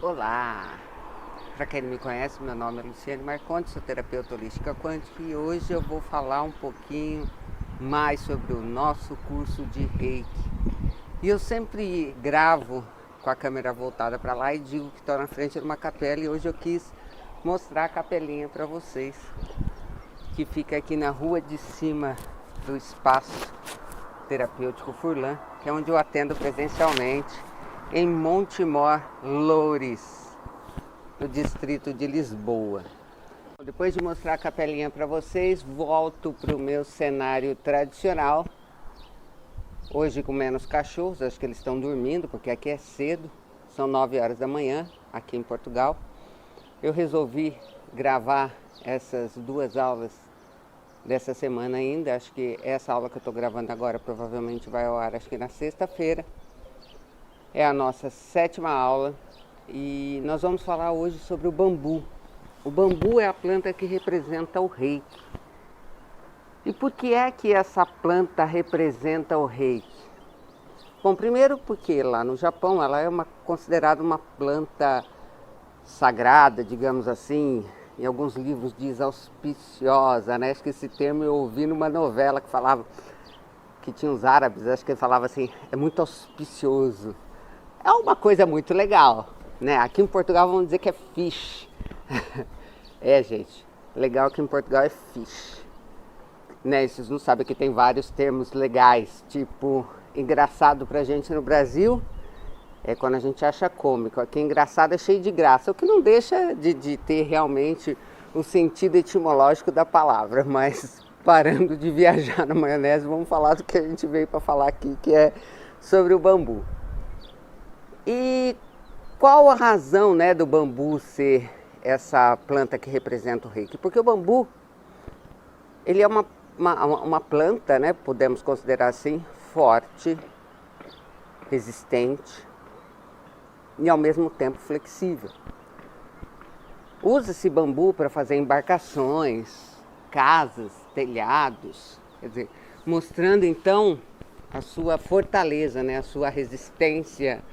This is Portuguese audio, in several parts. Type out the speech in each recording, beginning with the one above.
Olá! Para quem não me conhece, meu nome é Luciane Marcondes, sou terapeuta holística quântica e hoje eu vou falar um pouquinho mais sobre o nosso curso de Reiki. E eu sempre gravo com a câmera voltada para lá e digo que estou na frente de uma capela e hoje eu quis mostrar a capelinha para vocês, que fica aqui na rua de cima do espaço terapêutico Furlan, que é onde eu atendo presencialmente, em Montemor, Loures, no distrito de Lisboa. Depois de mostrar a capelinha para vocês, volto para o meu cenário tradicional. Hoje com menos cachorros, acho que eles estão dormindo, porque aqui é cedo, são 9 horas da manhã, aqui em Portugal. Eu resolvi gravar essas duas aulas dessa semana ainda, acho que essa aula que eu estou gravando agora provavelmente vai ao ar, acho que na sexta-feira. É a nossa 7ª aula e nós vamos falar hoje sobre o bambu. O bambu é a planta que representa o Reiki. E por que é que essa planta representa o Reiki? Bom, primeiro porque lá no Japão ela é considerada uma planta sagrada, digamos assim. Em alguns livros diz auspiciosa, né? Acho que esse termo eu ouvi numa novela que falava, que tinha os árabes, acho que ele falava assim, é muito auspicioso. É uma coisa muito legal, né? Aqui em Portugal vamos dizer que é fish. É, gente, legal que em Portugal é fish. Né? Vocês não sabem que tem vários termos legais, tipo, engraçado pra gente no Brasil é quando a gente acha cômico. Aqui engraçado é cheio de graça, o que não deixa de ter realmente o sentido etimológico da palavra, mas parando de viajar na maionese, vamos falar do que a gente veio para falar aqui, que é sobre o bambu. E qual a razão, né, do bambu ser essa planta que representa o Reiki? Porque o bambu, ele é uma planta, né, podemos considerar assim, forte, resistente e ao mesmo tempo flexível. Usa-se bambu para fazer embarcações, casas, telhados, quer dizer, mostrando então a sua fortaleza, né, a sua resistência,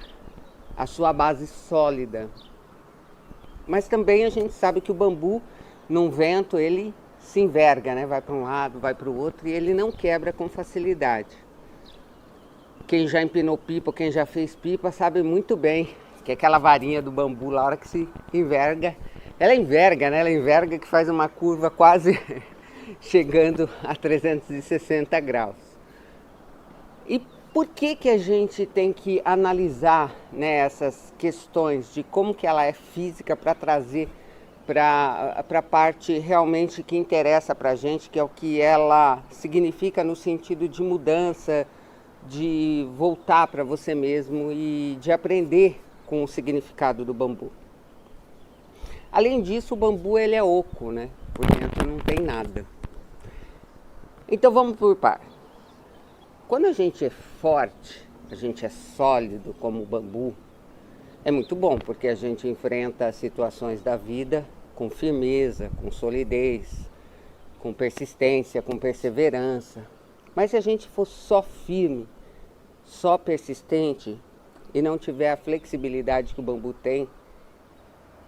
a sua base sólida. Mas também a gente sabe que o bambu, num vento, ele se enverga, né? Vai para um lado, vai para o outro e ele não quebra com facilidade. Quem já empinou pipa, quem já fez pipa, sabe muito bem que aquela varinha do bambu, na hora que se enverga, ela enverga, né? Ela enverga que faz uma curva quase chegando a 360 graus. E por que a gente tem que analisar, né, essas questões de como que ela é física para trazer para a parte realmente que interessa para a gente, que é o que ela significa no sentido de mudança, de voltar para você mesmo e de aprender com o significado do bambu. Além disso, o bambu ele é oco, né? Por dentro não tem nada. Então vamos por partes. Quando a gente é forte, a gente é sólido como o bambu, é muito bom, porque a gente enfrenta as situações da vida com firmeza, com solidez, com persistência, com perseverança. Mas se a gente for só firme, só persistente e não tiver a flexibilidade que o bambu tem,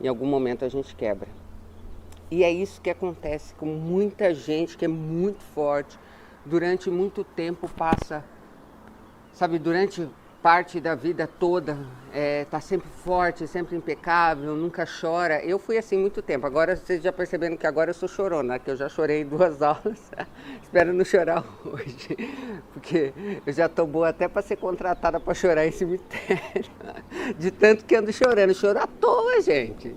em algum momento a gente quebra. E é isso que acontece com muita gente que é muito forte, durante muito tempo passa, sabe, durante parte da vida toda, tá sempre forte, sempre impecável, nunca chora. Eu fui assim muito tempo, agora vocês já perceberam que agora eu sou chorona, que eu já chorei 2 aulas, espero não chorar hoje, porque eu já tô boa até para ser contratada para chorar em cemitério, de tanto que ando chorando, choro à toa, gente.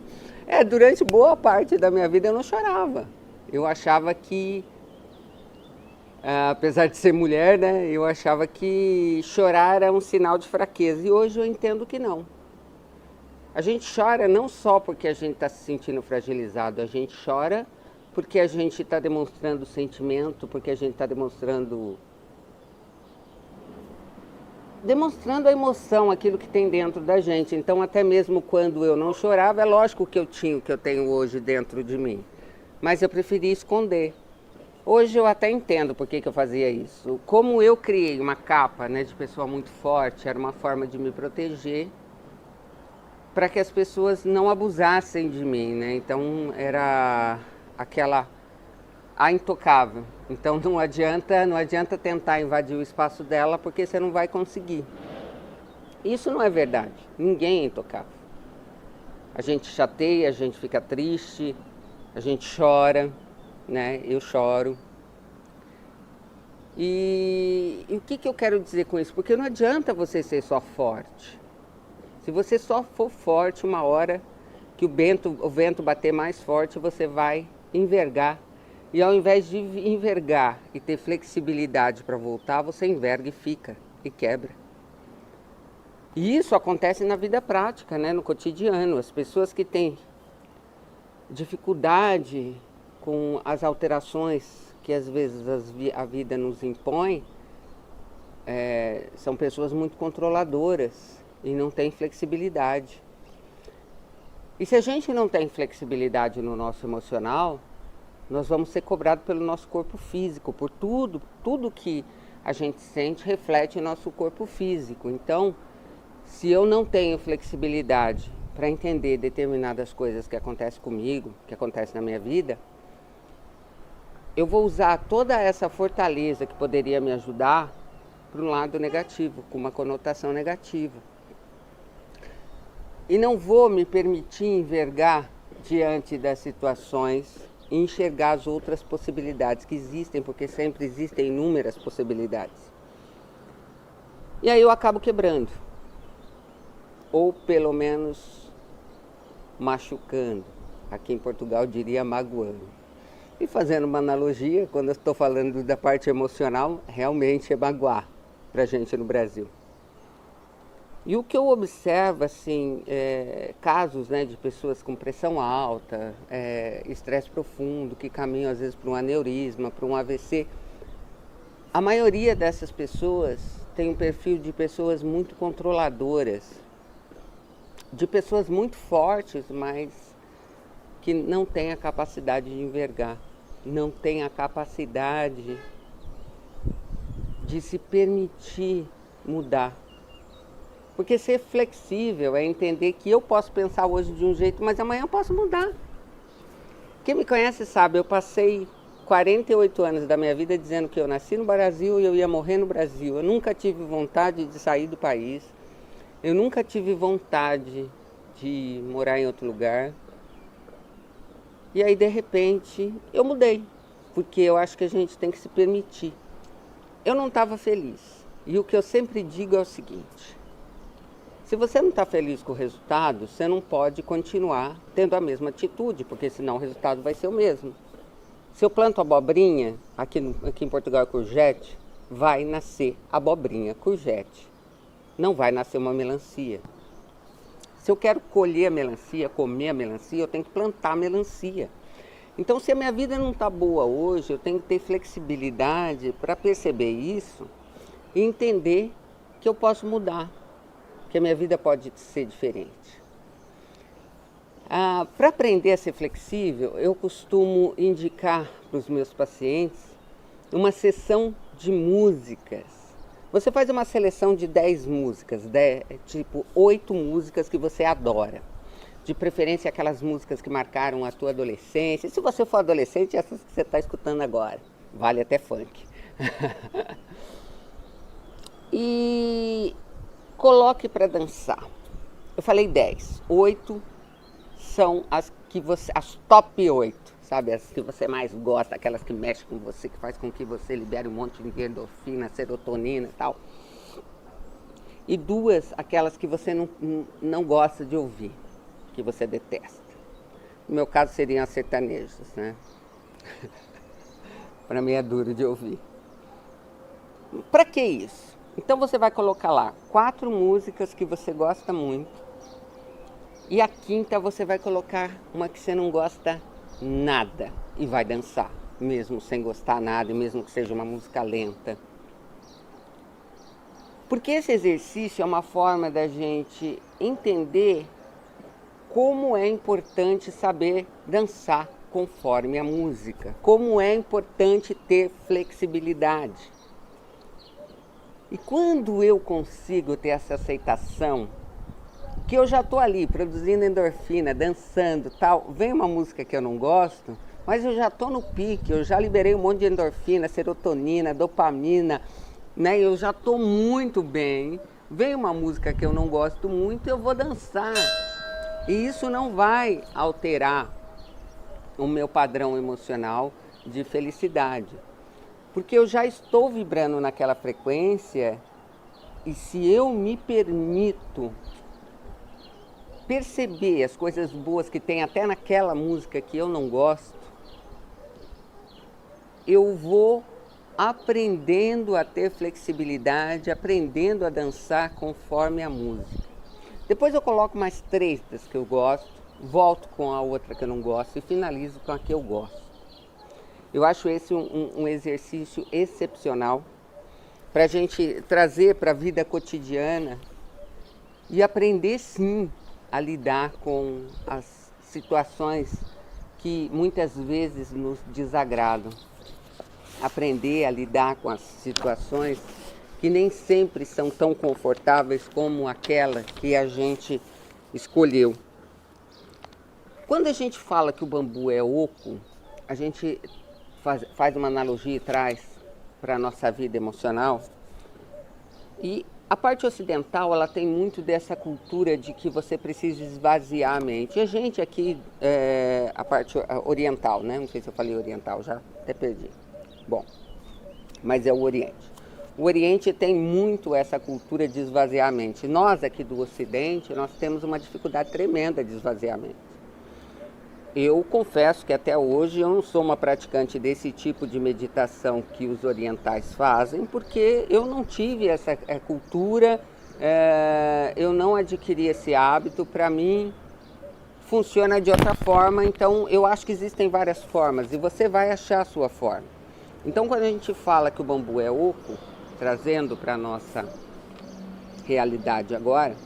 Durante boa parte da minha vida eu não chorava, eu achava que apesar de ser mulher, né, eu achava que chorar era um sinal de fraqueza. E hoje eu entendo que não. A gente chora não só porque a gente está se sentindo fragilizado, a gente chora porque a gente está demonstrando sentimento, porque a gente está demonstrando a emoção, aquilo que tem dentro da gente. Então, até mesmo quando eu não chorava, é lógico que eu tinha o que eu tenho hoje dentro de mim. Mas eu preferi esconder. Hoje eu até entendo por que eu fazia isso. Como eu criei uma capa, né, de pessoa muito forte, era uma forma de me proteger. para que as pessoas não abusassem de mim, né? Então era a intocável. Então não adianta tentar invadir o espaço dela, porque você não vai conseguir. Isso não é verdade. Ninguém é intocável. A gente chateia, a gente fica triste, a gente chora, né? Eu choro. E o que eu quero dizer com isso? Porque não adianta você ser só forte. Se você só for forte, uma hora que o vento bater mais forte, você vai envergar. E ao invés de envergar e ter flexibilidade para voltar, você enverga e fica, e quebra. E isso acontece na vida prática, né? No cotidiano. As pessoas que têm dificuldade com as alterações que às vezes a vida nos impõe, são pessoas muito controladoras e não têm flexibilidade. E se a gente não tem flexibilidade no nosso emocional, nós vamos ser cobrados pelo nosso corpo físico, por tudo que a gente sente reflete em nosso corpo físico. Então, se eu não tenho flexibilidade para entender determinadas coisas que acontecem comigo, que acontecem na minha vida, eu vou usar toda essa fortaleza que poderia me ajudar para um lado negativo, com uma conotação negativa. E não vou me permitir envergar diante das situações e enxergar as outras possibilidades que existem, porque sempre existem inúmeras possibilidades. E aí eu acabo quebrando, ou pelo menos machucando. Aqui em Portugal diria magoando. E fazendo uma analogia, quando eu estou falando da parte emocional, realmente é magoar para a gente no Brasil. E o que eu observo, assim, casos, né, de pessoas com pressão alta, estresse profundo, que caminham às vezes para um aneurisma, para um AVC, a maioria dessas pessoas tem um perfil de pessoas muito controladoras, de pessoas muito fortes, mas que não têm a capacidade de envergar, não têm a capacidade de se permitir mudar. Porque ser flexível é entender que eu posso pensar hoje de um jeito, mas amanhã eu posso mudar. Quem me conhece sabe, eu passei 48 anos da minha vida dizendo que eu nasci no Brasil e eu ia morrer no Brasil. Eu nunca tive vontade de sair do país. Eu nunca tive vontade de morar em outro lugar. E aí, de repente, eu mudei. Porque eu acho que a gente tem que se permitir. Eu não estava feliz. E o que eu sempre digo é o seguinte: se você não está feliz com o resultado, você não pode continuar tendo a mesma atitude, porque senão o resultado vai ser o mesmo. Se eu planto abobrinha, aqui em Portugal é courgette, vai nascer abobrinha, courgette. Não vai nascer uma melancia. Se eu quero colher a melancia, comer a melancia, eu tenho que plantar a melancia. Então, se a minha vida não está boa hoje, eu tenho que ter flexibilidade para perceber isso e entender que eu posso mudar, que a minha vida pode ser diferente. Para aprender a ser flexível, eu costumo indicar para os meus pacientes uma sessão de músicas. Você faz uma seleção de 10 músicas, tipo 8 músicas que você adora. De preferência aquelas músicas que marcaram a tua adolescência. Se você for adolescente, essas que você está escutando agora. Vale até funk. E coloque para dançar. Eu falei 10. 8 são as top 8, sabe? As que você mais gosta, aquelas que mexem com você, que faz com que você libere um monte de endorfina, serotonina e tal. E 2, aquelas que você não gosta de ouvir, que você detesta. No meu caso seriam as sertanejas, né? Para mim é duro de ouvir. Para que isso? Então você vai colocar lá 4 músicas que você gosta muito. E a 5ª você vai colocar uma que você não gosta nada e vai dançar, mesmo sem gostar nada, e mesmo que seja uma música lenta. Porque esse exercício é uma forma da gente entender como é importante saber dançar conforme a música, como é importante ter flexibilidade. E quando eu consigo ter essa aceitação, Porque eu já estou ali produzindo endorfina, dançando, tal. Vem uma música que eu não gosto, mas eu já estou no pique, eu já liberei um monte de endorfina, serotonina, dopamina, né? Eu já estou muito bem. Vem uma música que eu não gosto muito, eu vou dançar. E isso não vai alterar o meu padrão emocional de felicidade. Porque eu já estou vibrando naquela frequência e se eu me permito perceber as coisas boas que tem até naquela música que eu não gosto, eu vou aprendendo a ter flexibilidade, aprendendo a dançar conforme a música. Depois eu coloco mais 3 das que eu gosto, volto com a outra que eu não gosto e finalizo com a que eu gosto. Eu acho esse um exercício excepcional para a gente trazer para a vida cotidiana e aprender sim a lidar com as situações que muitas vezes nos desagradam. Aprender a lidar com as situações que nem sempre são tão confortáveis como aquela que a gente escolheu. Quando a gente fala que o bambu é oco, a gente faz uma analogia e traz para a nossa vida emocional. E a parte ocidental, ela tem muito dessa cultura de que você precisa esvaziar a mente. E a gente aqui, a parte oriental, né? Não sei se eu falei oriental, já até perdi. Bom, mas é o Oriente. O Oriente tem muito essa cultura de esvaziar a mente. Nós aqui do Ocidente, nós temos uma dificuldade tremenda de esvaziar a mente. Eu confesso que até hoje eu não sou uma praticante desse tipo de meditação que os orientais fazem, porque eu não tive essa cultura, eu não adquiri esse hábito. Para mim, funciona de outra forma, então eu acho que existem várias formas e você vai achar a sua forma. Então, quando a gente fala que o bambu é oco, trazendo para a nossa realidade agora,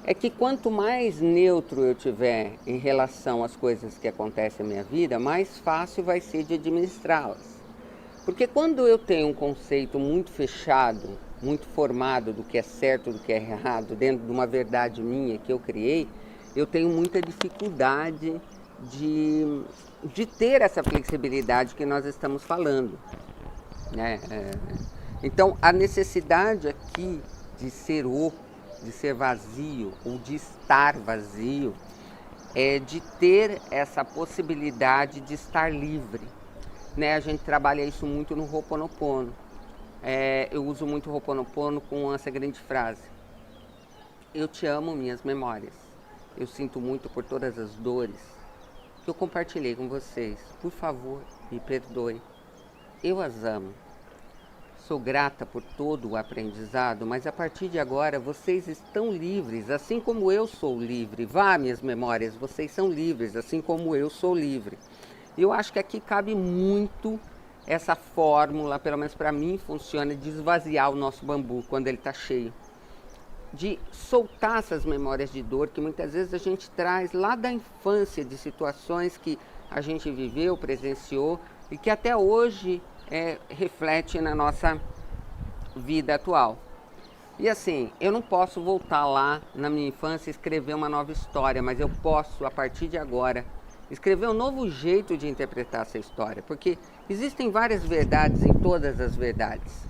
é que quanto mais neutro eu tiver em relação às coisas que acontecem na minha vida, mais fácil vai ser de administrá-las. Porque quando eu tenho um conceito muito fechado, muito formado do que é certo, do que é errado, dentro de uma verdade minha que eu criei, eu tenho muita dificuldade de ter essa flexibilidade que nós estamos falando, né? Então, a necessidade aqui de ser oco, de ser vazio ou de estar vazio, é de ter essa possibilidade de estar livre, né? A gente trabalha isso muito no Ho'oponopono. Eu uso muito o Ho'oponopono com a seguinte frase: eu te amo, minhas memórias. Eu sinto muito por todas as dores que eu compartilhei com vocês. Por favor, me perdoe. Eu as amo. Sou grata por todo o aprendizado, mas a partir de agora vocês estão livres, assim como eu sou livre. Vá, minhas memórias, vocês são livres, assim como eu sou livre. Eu acho que aqui cabe muito essa fórmula, pelo menos para mim funciona, de esvaziar o nosso bambu quando ele está cheio. De soltar essas memórias de dor que muitas vezes a gente traz lá da infância, de situações que a gente viveu, presenciou e que até hoje reflete na nossa vida atual. E assim, eu não posso voltar lá na minha infância e escrever uma nova história, mas eu posso, a partir de agora, escrever um novo jeito de interpretar essa história, porque existem várias verdades em todas as verdades.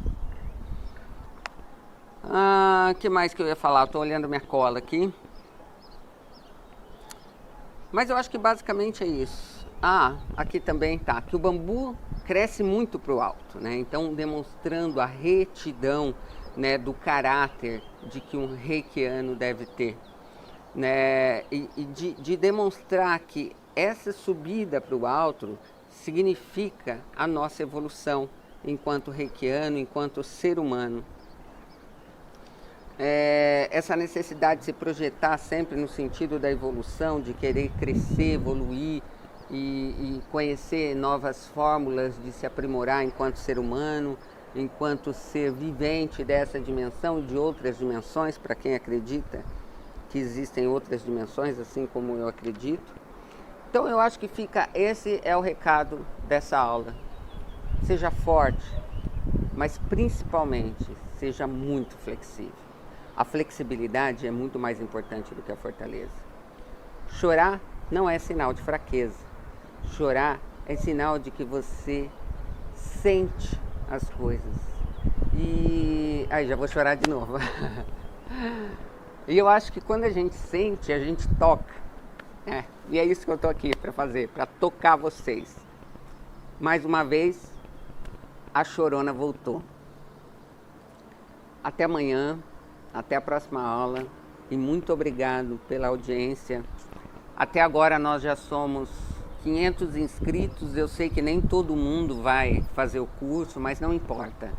Que mais que eu ia falar? Estou olhando minha cola aqui. Mas eu acho que basicamente é isso. Aqui também tá, que o bambu cresce muito para o alto, né? Então, demonstrando a retidão, né, do caráter de que um reikiano deve ter, né? E de demonstrar que essa subida para o alto significa a nossa evolução enquanto reikiano, enquanto ser humano. Essa necessidade de se projetar sempre no sentido da evolução, de querer crescer, evoluir e conhecer novas fórmulas de se aprimorar enquanto ser humano, enquanto ser vivente dessa dimensão e de outras dimensões, para quem acredita que existem outras dimensões, assim como eu acredito. Então eu acho que esse é o recado dessa aula. Seja forte, mas principalmente seja muito flexível. A flexibilidade é muito mais importante do que a fortaleza. Chorar não é sinal de fraqueza. Chorar é sinal de que você sente as coisas. E aí já vou chorar de novo. E eu acho que quando a gente sente, a gente toca. E é isso que eu tô aqui para fazer, para tocar vocês. Mais uma vez, a chorona voltou. Até amanhã, até a próxima aula e muito obrigado pela audiência. Até agora nós já somos 500 inscritos, eu sei que nem todo mundo vai fazer o curso, mas não importa.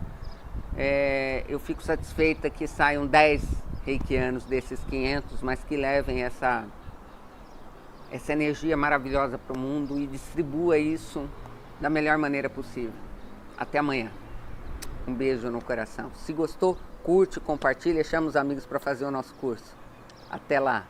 Eu fico satisfeita que saiam 10 reikianos desses 500, mas que levem essa energia maravilhosa para o mundo e distribua isso da melhor maneira possível. Até amanhã. Um beijo no coração. Se gostou, curte, compartilha, chama os amigos para fazer o nosso curso. Até lá.